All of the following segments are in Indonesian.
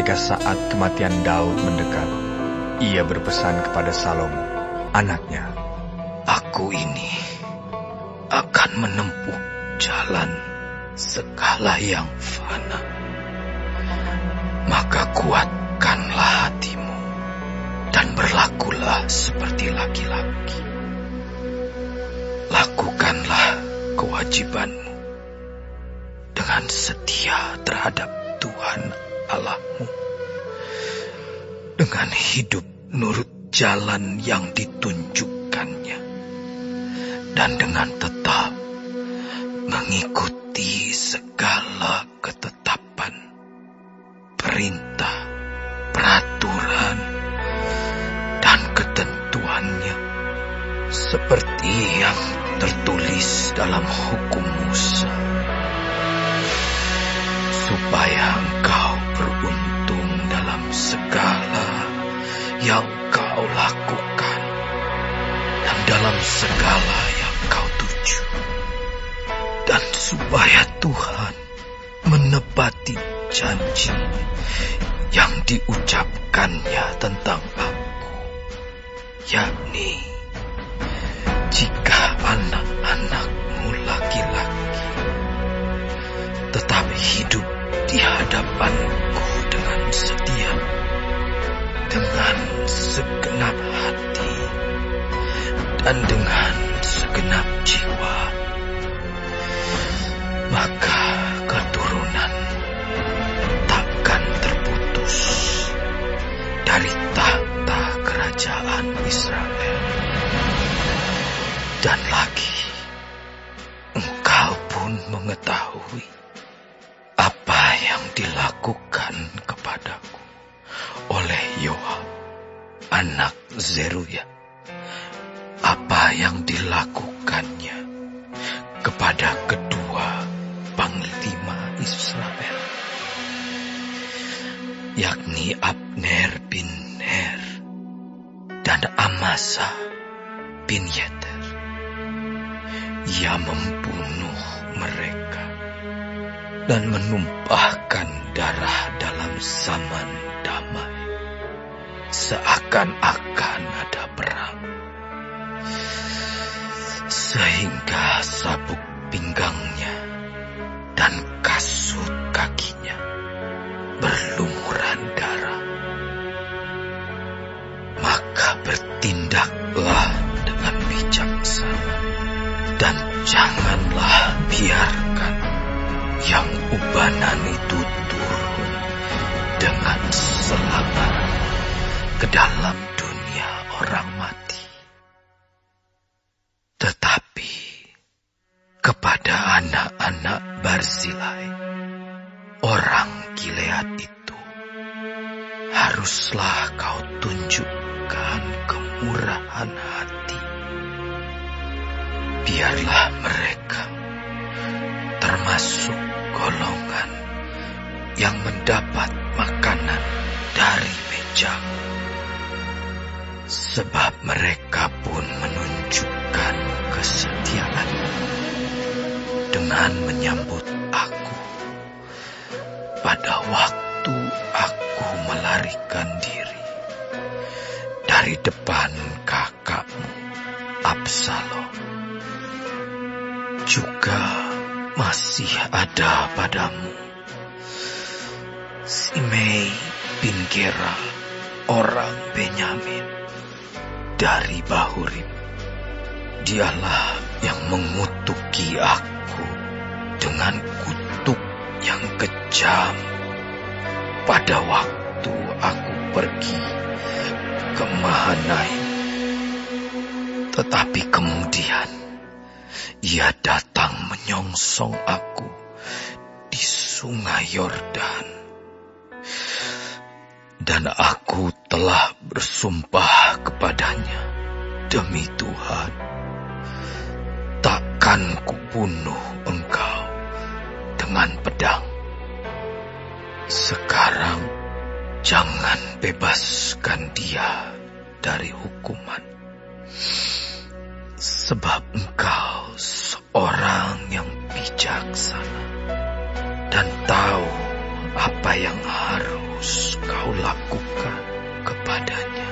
ketika saat kematian Daud mendekat, ia berpesan kepada Salomo, anaknya, "Aku ini akan menempuh jalan segala yang fana. Maka kuatkanlah hatimu dan berlakulah seperti laki-laki. Lakukanlah kewajibanmu dengan setia terhadap Tuhan Allahmu, dengan hidup nurut jalan yang ditunjukkannya, dan dengan tetap mengikuti segala ketetapan, perintah, peraturan, dan ketentuannya, seperti yang tertulis dalam hukum Musa, supaya engkau beruntung dalam segala yang kau lakukan dan dalam segala yang kau tuju, dan supaya Tuhan menepati janji yang diucapkannya tentang aku, yakni jika anak-anakmu laki-laki tetap hidup di hadapanku dengan setia, dengan segenap hati, dan dengan segenap jiwa, maka keturunan takkan terputus dari tahta kerajaan Israel. Dan lagi, engkau pun mengetahui apa yang dilakukan kepadaku oleh Yoab, anak Zeruya, apa yang dilakukannya kepada kedua panglima Israel, yakni Abner bin Ner dan Amasa bin Yeter. Ia membunuh mereka dan menumpahkan darah dalam zaman damai, seakan-akan ada perang, sehingga sabuk pinggangnya dan kasut kakinya berlumuran darah. Maka bertindaklah dengan bijaksana, dan janganlah biarkan yang ubanan itu turun dengan selamat ke dalam dunia orang mati. Tetapi kepada anak-anak Barzilai, orang Gilead itu, haruslah kau tunjukkan kemurahan hati. Biarlah mereka termasuk golongan yang mendapat makanan dari mejamu, sebab mereka pun menunjukkan kesetiaan dengan menyambut aku pada waktu aku melarikan diri dari depan kakakmu Absalom. Juga masih ada padamu Simei bin Gera, orang Benyamin dari Bahurim. Dialah yang mengutuki aku dengan kutuk yang kejam pada waktu aku pergi ke Mahanaim. Tetapi kemudian ia datang menyongsong aku di sungai Yordan. Dan aku telah bersumpah kepadanya, demi Tuhan, takkan kubunuh engkau dengan pedang. Sekarang jangan bebaskan dia dari hukuman, sebab engkau seorang yang bijaksana dan tahu apa yang harus engkau lakukan kepadanya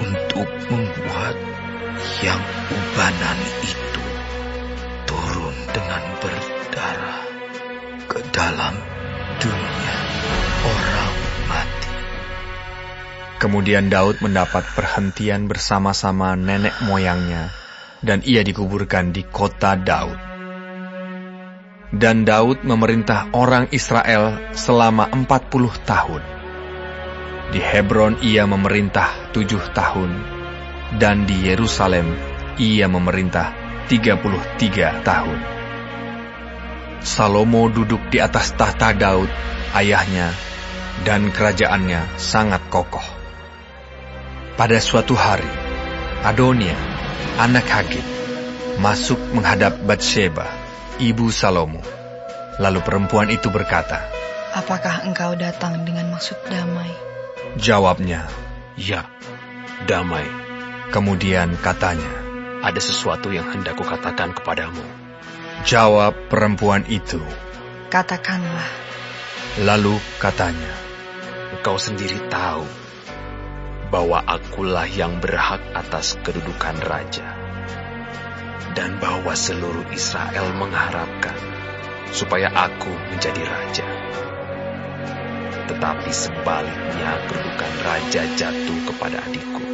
untuk membuat yang ubanan itu turun dengan berdarah ke dalam dunia orang mati. Kemudian Daud mendapat perhentian bersama-sama nenek moyangnya, dan ia dikuburkan di kota Daud. Dan Daud memerintah orang Israel selama 40 tahun. Di Hebron ia memerintah 7 tahun, dan di Yerusalem ia memerintah 33 tahun. Salomo duduk di atas tahta Daud, ayahnya, dan kerajaannya sangat kokoh. Pada suatu hari, Adonia, anak Hagit, masuk menghadap Batsheba, ibu Salomo. Lalu perempuan itu berkata, "Apakah engkau datang dengan maksud damai?" Jawabnya, "Ya, damai." Kemudian katanya, "Ada sesuatu yang hendak kukatakan kepadamu." Jawab perempuan itu, "Katakanlah." Lalu katanya, "Engkau sendiri tahu bahwa akulah yang berhak atas kedudukan raja, dan bahwa seluruh Israel mengharapkan supaya aku menjadi raja. Tetapi sebaliknya kedudukan raja jatuh kepada adikku,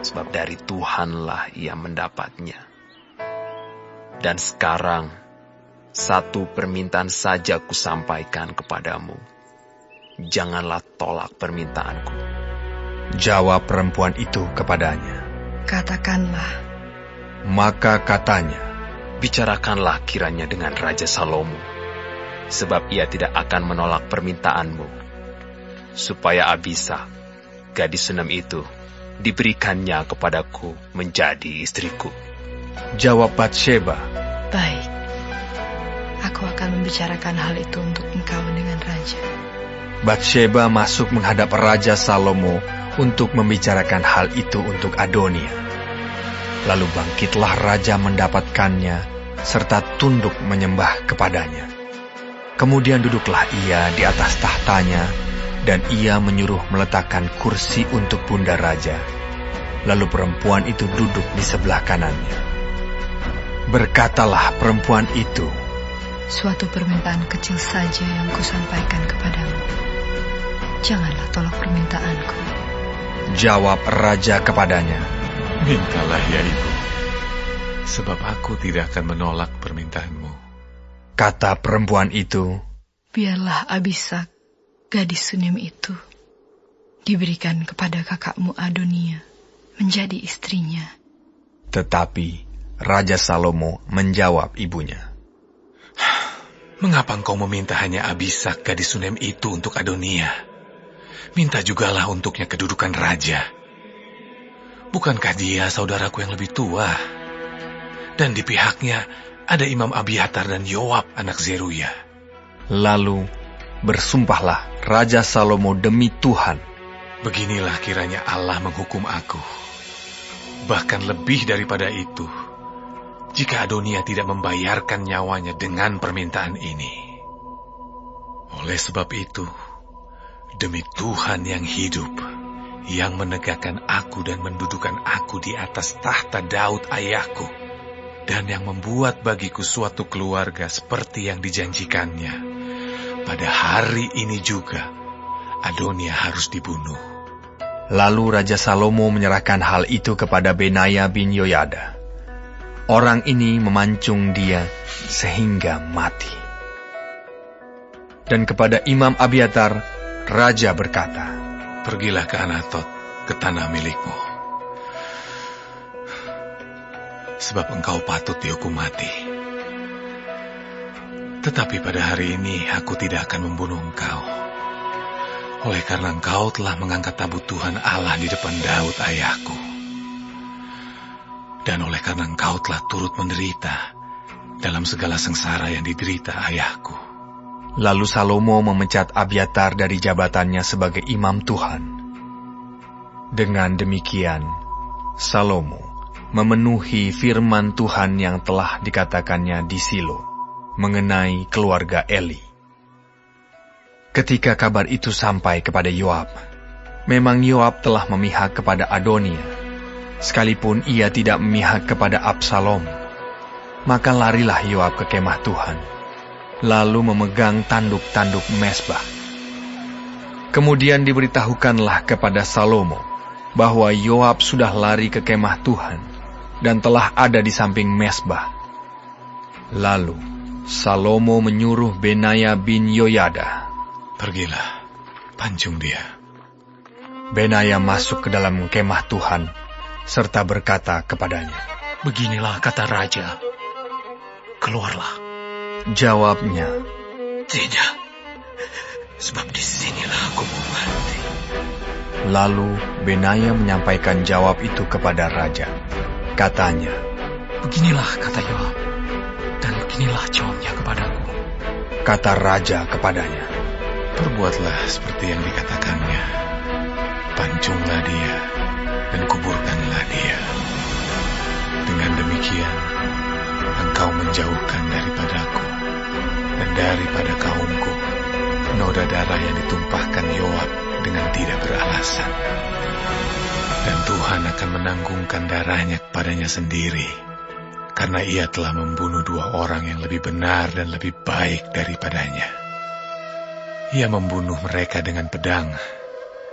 sebab dari Tuhanlah ia mendapatnya. Dan sekarang, satu permintaan saja kusampaikan kepadamu. Janganlah tolak permintaanku." jawab perempuan itu kepadanya. "Katakanlah." Maka katanya, "Bicarakanlah kiranya dengan Raja Salomo, sebab ia tidak akan menolak permintaanmu, supaya Abisa, gadis Sunem itu, diberikannya kepadaku menjadi istriku." jawab Batsheba, "Baik, aku akan membicarakan hal itu untuk engkau dengan raja." Batsheba masuk menghadap Raja Salomo untuk membicarakan hal itu untuk Adonia. Lalu bangkitlah raja mendapatkannya, serta tunduk menyembah kepadanya. Kemudian duduklah ia di atas tahtanya, dan ia menyuruh meletakkan kursi untuk bunda raja. Lalu perempuan itu duduk di sebelah kanannya. Berkatalah perempuan itu, "Suatu permintaan kecil saja yang kusampaikan kepadamu. Janganlah tolak permintaanku." jawab raja kepadanya, "Mintalah ya ibu, sebab aku tidak akan menolak permintaanmu." Kata perempuan itu, "Biarlah Abisa, gadis Sunem itu, diberikan kepada kakakmu Adonia menjadi istrinya." tetapi Raja Salomo menjawab ibunya, "Mengapa engkau meminta hanya Abisa gadis Sunem itu untuk Adonia? Minta jugalah untuknya kedudukan raja. Bukankah dia saudaraku yang lebih tua? Dan di pihaknya ada Imam Abiatar dan Yoab anak Zeruya." Lalu bersumpahlah Raja Salomo demi Tuhan, "Beginilah kiranya Allah menghukum aku. Bahkan lebih daripada itu, jika Adonia tidak membayarkan nyawanya dengan permintaan ini. Oleh sebab itu, demi Tuhan yang hidup, yang menegakkan aku dan mendudukan aku di atas tahta Daud ayahku, dan yang membuat bagiku suatu keluarga seperti yang dijanjikannya, pada hari ini juga Adonia harus dibunuh." Lalu Raja Salomo menyerahkan hal itu kepada Benaya bin Yoyada. Orang ini memancung dia sehingga mati. Dan kepada Imam Abiatar, Raja berkata, "Pergilah ke Anatot, ke tanah milikmu. Sebab engkau patut dihukum mati. Tetapi pada hari ini aku tidak akan membunuh engkau, oleh karena engkau telah mengangkat tabut Tuhan Allah di depan Daud ayahku. Dan oleh karena engkau telah turut menderita dalam segala sengsara yang diderita ayahku." Lalu Salomo memecat Abiatar dari jabatannya sebagai imam Tuhan. Dengan demikian, Salomo memenuhi firman Tuhan yang telah dikatakannya di Silo mengenai keluarga Eli. Ketika kabar itu sampai kepada Yoab, memang Yoab telah memihak kepada Adonia, sekalipun ia tidak memihak kepada Absalom. Maka larilah Yoab ke kemah Tuhan, lalu memegang tanduk-tanduk mezbah. Kemudian diberitahukanlah kepada Salomo bahwa Yoab sudah lari ke kemah Tuhan dan telah ada di samping mezbah. Lalu Salomo menyuruh Benaya bin Yoyada, "Pergilah, pancung dia." Benaya masuk ke dalam kemah Tuhan serta berkata kepadanya, "Beginilah kata raja, keluarlah." Jawabnya, "Tidak, sebab disinilah aku mau mati." Lalu Benaya menyampaikan jawab itu kepada raja. Katanya, "Beginilah kata Yoab, dan beginilah jawabnya kepadaku." Kata raja kepadanya, "Perbuatlah seperti yang dikatakannya. Pancunglah dia dan kuburkanlah dia. Dengan demikian, engkau menjauhkan daripadaku dan daripada kaumku noda darah yang ditumpahkan Yoab dengan tidak beralasan. Dan Tuhan akan menanggungkan darahnya kepadanya sendiri, karena ia telah membunuh 2 orang yang lebih benar dan lebih baik daripadanya. Ia membunuh mereka dengan pedang,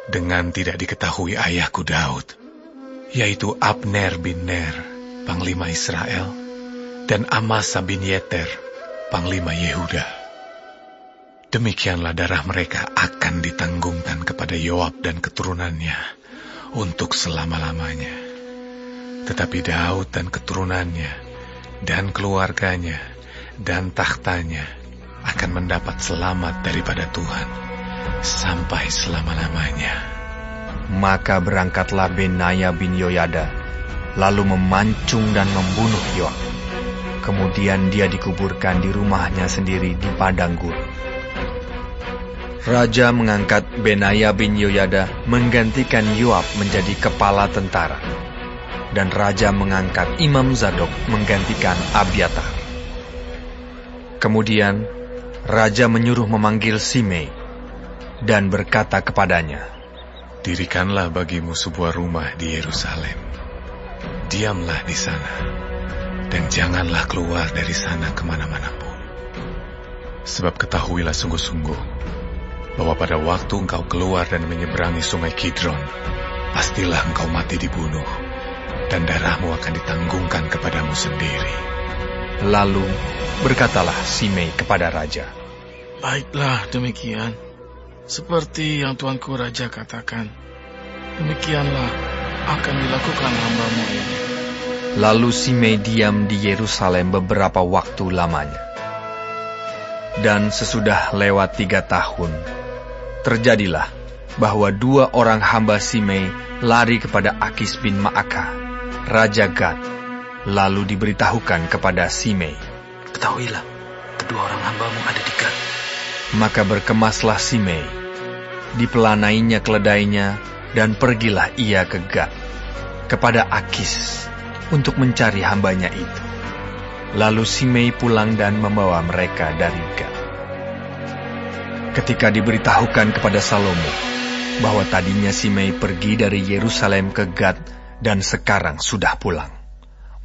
dengan tidak diketahui ayahku Daud, yaitu Abner bin Ner, panglima Israel, dan Amasa bin Yeter, panglima Yehuda. Demikianlah darah mereka akan ditanggungkan kepada Yoab dan keturunannya untuk selama-lamanya. Tetapi Daud dan keturunannya dan keluarganya dan tahtanya akan mendapat selamat daripada Tuhan sampai selama-lamanya." Maka berangkatlah Benaya bin Yoyada, lalu memancung dan membunuh Yoab. Kemudian dia dikuburkan di rumahnya sendiri di padang gurun. Raja mengangkat Benaya bin Yoyada menggantikan Yoab menjadi kepala tentara, dan raja mengangkat Imam Zadok menggantikan Abiatar. Kemudian raja menyuruh memanggil Simei dan berkata kepadanya, "Dirikanlah bagimu sebuah rumah di Yerusalem. Diamlah di sana, dan janganlah keluar dari sana kemana-mana pun. Sebab ketahuilah sungguh-sungguh, bahwa pada waktu engkau keluar dan menyeberangi sungai Kidron, pastilah engkau mati dibunuh, dan darahmu akan ditanggungkan kepadamu sendiri." Lalu berkatalah Simei kepada raja, "Baiklah demikian, seperti yang tuanku raja katakan, demikianlah akan dilakukan hamba-Mu ini." Lalu Simei diam di Yerusalem beberapa waktu lamanya. Dan sesudah lewat 3 tahun, terjadilah bahwa 2 orang hamba Simei lari kepada Akis bin Maaka, Raja Gad, lalu diberitahukan kepada Simei, "Ketahuilah, kedua orang hamba-Mu ada di Gad." Maka berkemaslah Simei, dipelanainya keledainya, dan pergilah ia ke Gad, kepada Akis, untuk mencari hambanya itu. Lalu Simei pulang dan membawa mereka dari Gad. Ketika diberitahukan kepada Salomo bahwa tadinya Simei pergi dari Yerusalem ke Gad dan sekarang sudah pulang,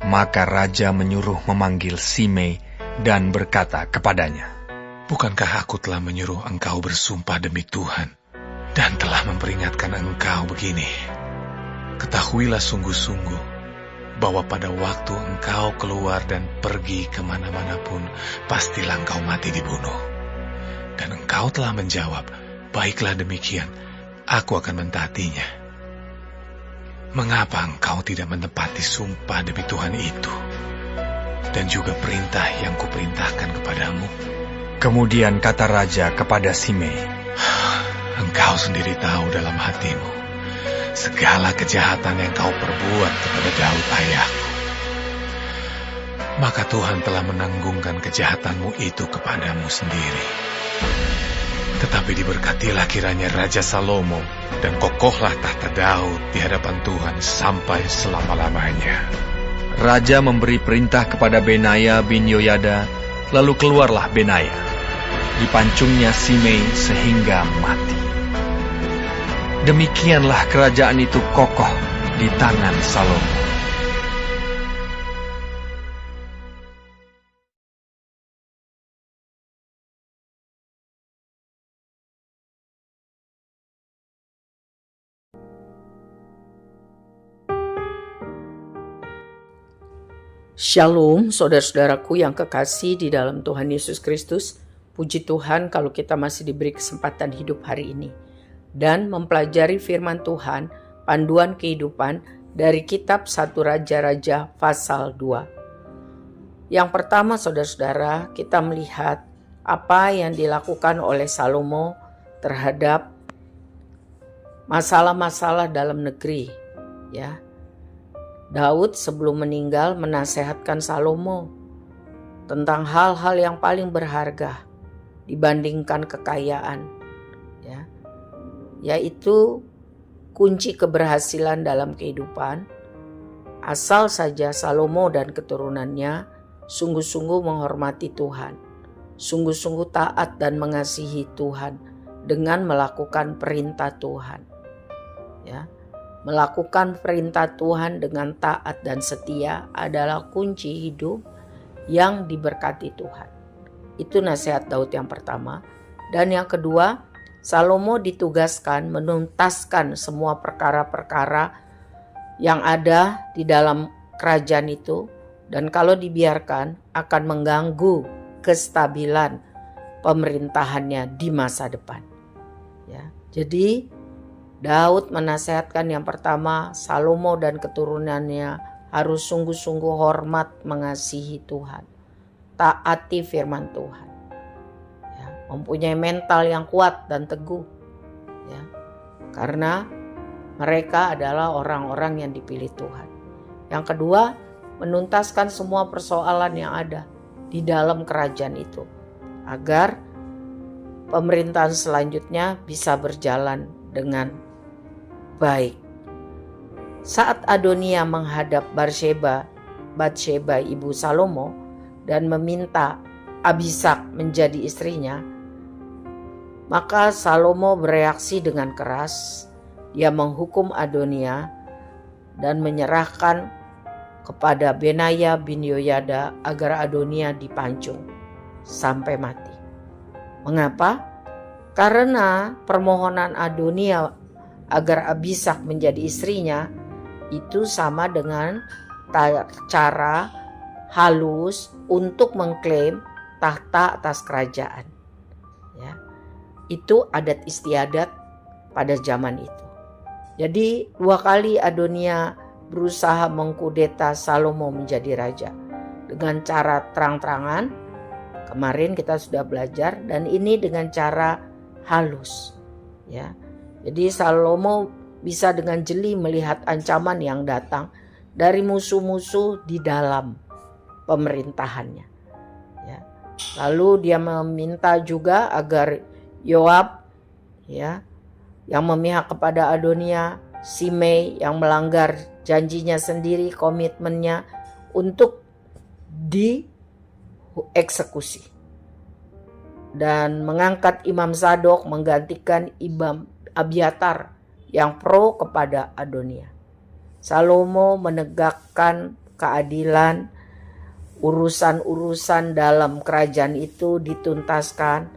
maka raja menyuruh memanggil Simei dan berkata kepadanya, "Bukankah aku telah menyuruh engkau bersumpah demi Tuhan, dan telah memperingatkan engkau begini? Ketahuilah sungguh-sungguh, bahwa pada waktu engkau keluar dan pergi kemana-mana pun, pastilah engkau mati dibunuh. Dan engkau telah menjawab, baiklah demikian, aku akan mentaatinya. Mengapa engkau tidak menepati sumpah demi Tuhan itu, dan juga perintah yang kuperintahkan kepadamu?" Kemudian kata raja kepada Simei, "Engkau sendiri tahu dalam hatimu segala kejahatan yang kau perbuat kepada Daud ayahku. Maka Tuhan telah menanggungkan kejahatanmu itu kepadamu sendiri. Tetapi diberkatilah kiranya Raja Salomo, dan kokohlah tahta Daud di hadapan Tuhan sampai selama-lamanya." Raja memberi perintah kepada Benaya bin Yoyada, lalu keluarlah Benaya. dipancungnya Simei sehingga mati. Demikianlah kerajaan itu kokoh di tangan Salomo. Shalom, saudara-saudaraku yang kekasih di dalam Tuhan Yesus Kristus. Puji Tuhan kalau kita masih diberi kesempatan hidup hari ini dan mempelajari firman Tuhan, panduan kehidupan dari kitab 1 Raja-Raja pasal 2. Yang pertama, saudara-saudara, kita melihat apa yang dilakukan oleh Salomo terhadap masalah-masalah dalam negeri, ya. Daud sebelum meninggal menasehatkan Salomo tentang hal-hal yang paling berharga dibandingkan kekayaan, ya, yaitu kunci keberhasilan dalam kehidupan. Asal saja Salomo dan keturunannya sungguh-sungguh menghormati Tuhan, sungguh-sungguh taat dan mengasihi Tuhan dengan melakukan perintah Tuhan, ya. Melakukan perintah Tuhan dengan taat dan setia adalah kunci hidup yang diberkati Tuhan. Itu nasihat Daud yang pertama. Dan yang kedua, Salomo ditugaskan menuntaskan semua perkara-perkara yang ada di dalam kerajaan itu. Dan kalau dibiarkan akan mengganggu kestabilan pemerintahannya di masa depan. Ya, jadi Daud menasehatkan yang pertama, Salomo dan keturunannya harus sungguh-sungguh hormat mengasihi Tuhan, taati firman Tuhan, ya, mempunyai mental yang kuat dan teguh, ya, karena mereka adalah orang-orang yang dipilih Tuhan. Yang kedua, menuntaskan semua persoalan yang ada di dalam kerajaan itu, agar pemerintahan selanjutnya bisa berjalan dengan baik. Saat Adonia menghadap Batsheba ibu Salomo dan meminta Abisak menjadi istrinya, maka Salomo bereaksi dengan keras. Dia menghukum Adonia dan menyerahkan kepada Benaya bin Yoyada agar Adonia dipancung sampai mati. Mengapa? Karena permohonan Adonia agar Abisak menjadi istrinya itu sama dengan cara halus untuk mengklaim tahta atas kerajaan, ya. Itu adat istiadat pada zaman itu. Jadi 2 kali Adonia berusaha mengkudeta Salomo menjadi raja dengan cara terang-terangan. Kemarin kita sudah belajar, dan ini dengan cara halus, ya. Jadi Salomo bisa dengan jeli melihat ancaman yang datang dari musuh-musuh di dalam pemerintahannya, ya. Lalu dia meminta juga agar Yoab, ya, yang memihak kepada Adonia, Simei yang melanggar janjinya sendiri, komitmennya, untuk dieksekusi, dan mengangkat Imam Zadok menggantikan Imam Abiatar yang pro kepada Adonia. Salomo menegakkan keadilan, urusan-urusan dalam kerajaan itu dituntaskan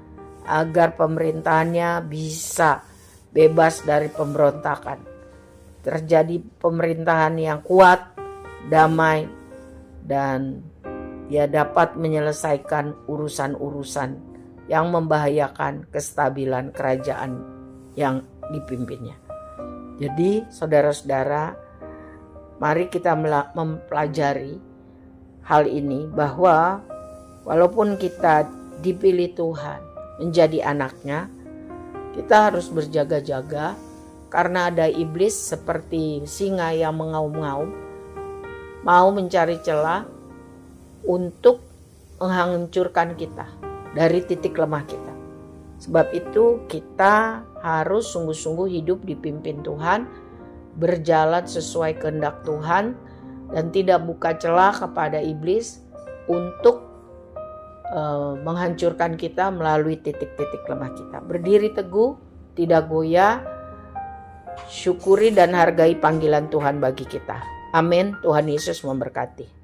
agar pemerintahannya bisa bebas dari pemberontakan. Terjadi pemerintahan yang kuat, damai, dan dia dapat menyelesaikan urusan-urusan yang membahayakan kestabilan kerajaan yang dipimpinnya. Jadi saudara-saudara, mari kita mempelajari hal ini, bahwa walaupun kita dipilih Tuhan menjadi anaknya, kita harus berjaga-jaga karena ada iblis seperti singa yang mengaum-ngaum, mau mencari celah untuk menghancurkan kita dari titik lemah kita. Sebab itu kita harus sungguh-sungguh hidup dipimpin Tuhan, berjalan sesuai kehendak Tuhan, dan tidak buka celah kepada iblis untuk menghancurkan kita melalui titik-titik lemah kita. Berdiri teguh, tidak goyah, syukuri dan hargai panggilan Tuhan bagi kita. Amin. Tuhan Yesus memberkati.